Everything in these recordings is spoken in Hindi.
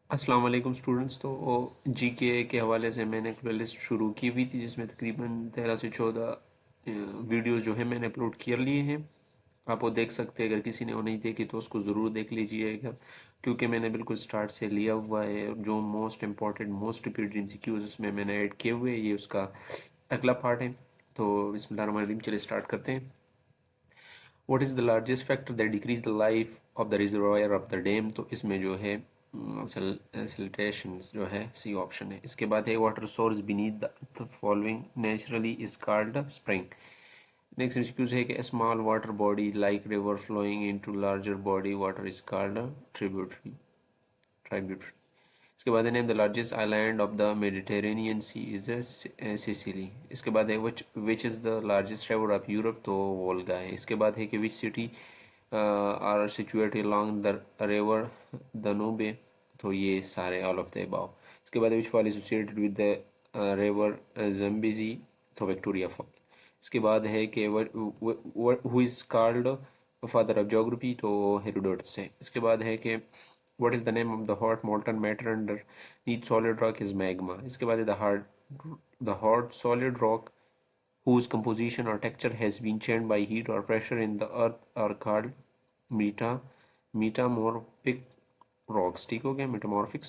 अस्सलाम वालेकुम स्टूडेंट्स। तो जीके के हवाले से मैंने एक प्लेलिस्ट शुरू की हुई थी जिसमें तकरीबन 13 से 14 वीडियोस जो है मैंने अपलोड कर लिए हैं। आप वो देख सकते हैं, अगर किसी ने वो नहीं देखी तो उसको ज़रूर देख लीजिएगा, क्योंकि मैंने बिल्कुल स्टार्ट से लिया हुआ है। जो most important most repeated MCQs उसमें मैंने ऐड किए हुए हैं, ये उसका अगला पार्ट है। तो बिस्मिल्लाहिर्रहमानिर्रहीम, चलिए स्टार्ट करते हैं। What is the largest factor that decrease the life of the reservoir of the dam? तो इसमें जो है सिल्टेशंस जो है सी ऑप्शन है। इसके बाद है water source beneath the following naturally is called spring. Next MCQs है कि a small water body like river flowing into larger body water is called a tributary। इसके बाद है name the largest island of the Mediterranean Sea is Sicily. इसके बाद है which is the largest river of Europe? तो वोल्गा है। इसके बाद है कि which city are situated along the river Danube? तो ये सारे ऑल ऑफ द अबव। इसके बाद which fall associated with the river Zambezi? तो विक्टोरिया फॉल। इसके बाद है कि who is called father of geography? तो हेरोडोटस है। इसके बाद है कि what is the name of the hot molten matter underneath solid rock is magma। इसके बाद है the hot solid rock whose composition or texture has been changed by heat or pressure in the earth are called meta metamorphic rocks। ठीक हो गया, metamorphic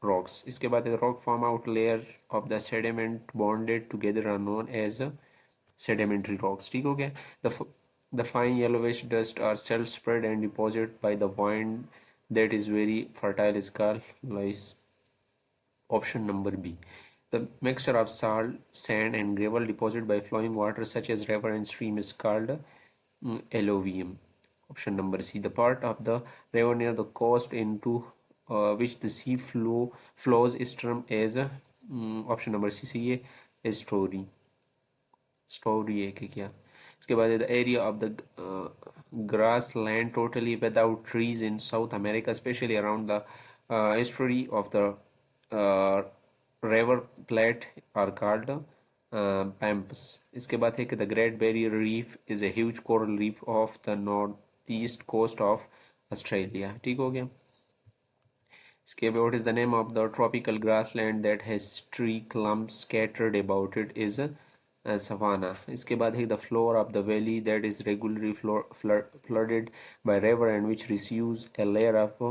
rocks। इसके बाद है the rock form out layer of the sediment bonded together are known as sedimentary rocks। ठीक हो गया। the fine yellowish dust are cell spread and deposited by the wind that is very fertile is called lice। Option number B, the mixture of salt, sand and gravel deposited by flowing water such as river and stream is called alluvium। Option number C, the part of the river near the coast into which the sea flows is termed as option number C है estuary। स्टोरी है कि क्या? इसके बाद the area of the grass land totally without trees in south America specially around the estuary of the river plate are called pampas। इसके बाद है कि the great barrier reef is a huge coral reef of the northeast coast of Australia. ठीक हो गया। इसके बाद what is the name of the tropical grassland that has tree clumps scattered about it is savanna। इसके बाद है the floor of the valley that is regularly flooded by river and which receives a layer of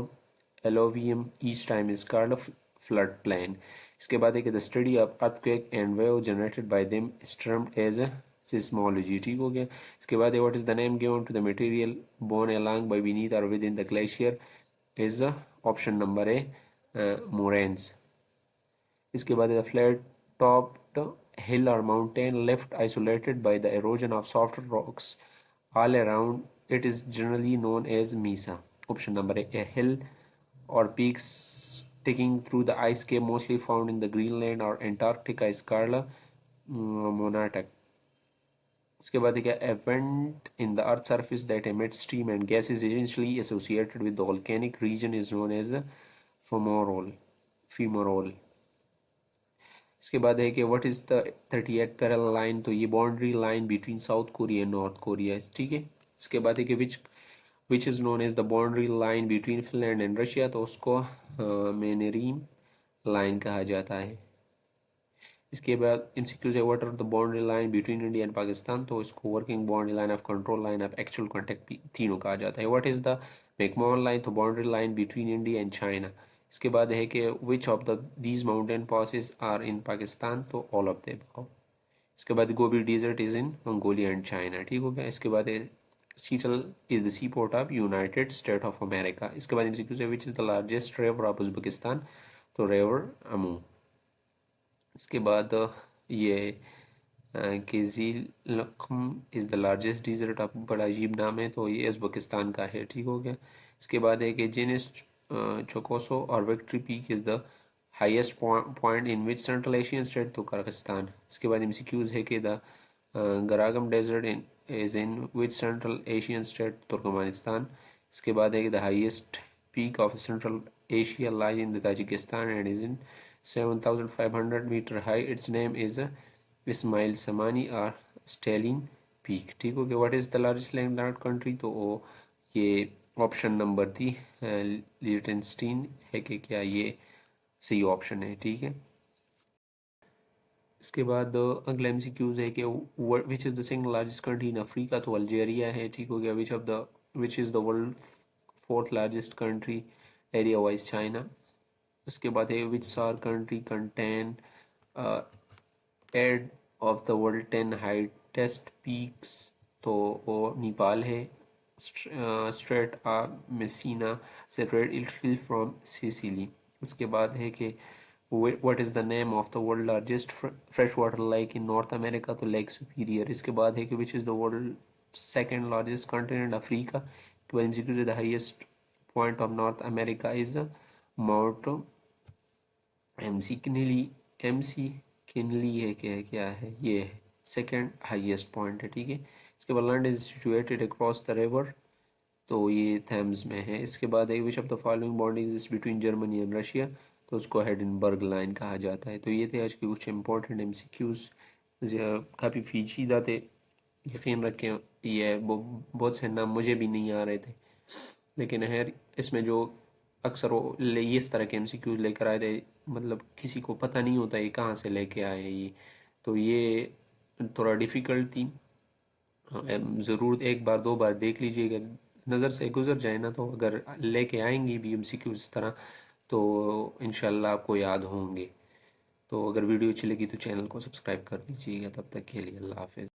alluvium each time is called a flood plain। इसके बाद है कि the study of earthquake and wave generated by them is termed as a seismology। ठीक हो गया। इसके बाद है what is the name given to the material borne along by beneath or within the glacier is option number A moraines. इसके बाद द फ्लैट टॉप्ड हिल और mountain left isolated by the erosion of soft rocks all around it is generally known as mesa। Option number A, a hill or peaks sticking through the ice cap mostly found in the Greenland or Antarctica is called monatic। इसके बाद क्या event in the earth surface that emits steam and gas is essentially associated with the volcanic region is known as fumarole। इसके बाद है कि what is the 38 parallel line? तो ये boundary line between South Korea and North Korea. ठीक है। इसके बाद है कि which is known as the boundary line between Finland and Russia? तो उसको मेनेरीम लाइन कहा जाता है। इसके बाद एमसीक्यूज है what are the boundary line between India and Pakistan? तो इसको working boundary line of control line of actual contact तीनों कहा जाता है। What is the McMahon line? तो boundary line between India and China. इसके बाद है कि which of the these mountain passes are in Pakistan? तो ऑल ऑफ द अबव। इसके बाद Gobi desert is in Mongolia and China. ठीक हो गया। इसके बाद है Seattle is the sea port of United State of America. इसके बाद एमसीक्यूज है which is the largest river of Uzbekistan? तो रिवर अमू। इसके बाद ये Kyzylkum is the largest desert of, बड़ा अजीब नाम है, तो ये उज़्बेकिस्तान का है। ठीक हो गया। इसके बाद है कि जेनिस चोकोसो और victory peak is the highest point in which Central Asian state? तो कजाकिस्तान। इसके बाद एमसीक्यूज है कि the Garagum desert is in which Central Asian state? Turkmenistan. इसके बाद है कि the highest peak of Central Asia lies in the Tajikistan and is in 7,500 metre high. Its name is Ismail Samani और स्टेलिन पीक। ठीक हो गया। What is the largest land country? तो ये ऑप्शन नंबर थी लिechtenstein है कि क्या ये सही ऑप्शन है, ठीक है। इसके बाद अगला एमसीक्यूज है कि which is the single largest country in Africa, तो अल्जेरिया है, ठीक हो गया। Which is the world fourth largest country area wise, China. इसके बाद है which SAARC country contained of the world 10 highest peaks, तो वो नेपाल है। Strait of Messina separate Italy from Sicily. इसके बाद है कि what is the name of the world largest fresh water lake in north America, तो लेक सुपीरियर। इसके बाद है कि which is the world second largest continent Africa, तो executive the highest point of North America is mount McKinley है, क्या है ये है सेकेंड हाईएस्ट पॉइंट है, ठीक है। इसके बाद land is situated across the river, तो ये थेम्स में है। इसके बाद एक विच of the following bond exist between Germany and Russia, तो उसको हेडनबर्ग लाइन कहा जाता है। तो ये थे आज के कुछ इंपॉर्टेंट एमसीक्यूज, काफ़ी पेचीदा थे, यकीन रखें। ये बहुत से नाम मुझे भी नहीं आ रहे थे, लेकिन खैर इसमें जो अक्सर वो ये इस तरह के एमसीक्यूज लेकर आए थे, मतलब किसी को पता नहीं होता ये कहाँ से लेके आए ये, तो ये थोड़ा डिफ़िकल्ट थी। ज़रूर एक बार दो बार देख लीजिएगा, नज़र से गुजर जाए ना, तो अगर लेके आएंगी भी एमसीक्यू इस तरह, तो इंशाल्लाह आपको याद होंगे। तो अगर वीडियो अच्छी लगी तो चैनल को सब्सक्राइब कर दीजिएगा। तब तक के लिए अल्लाह हाफ़िज़।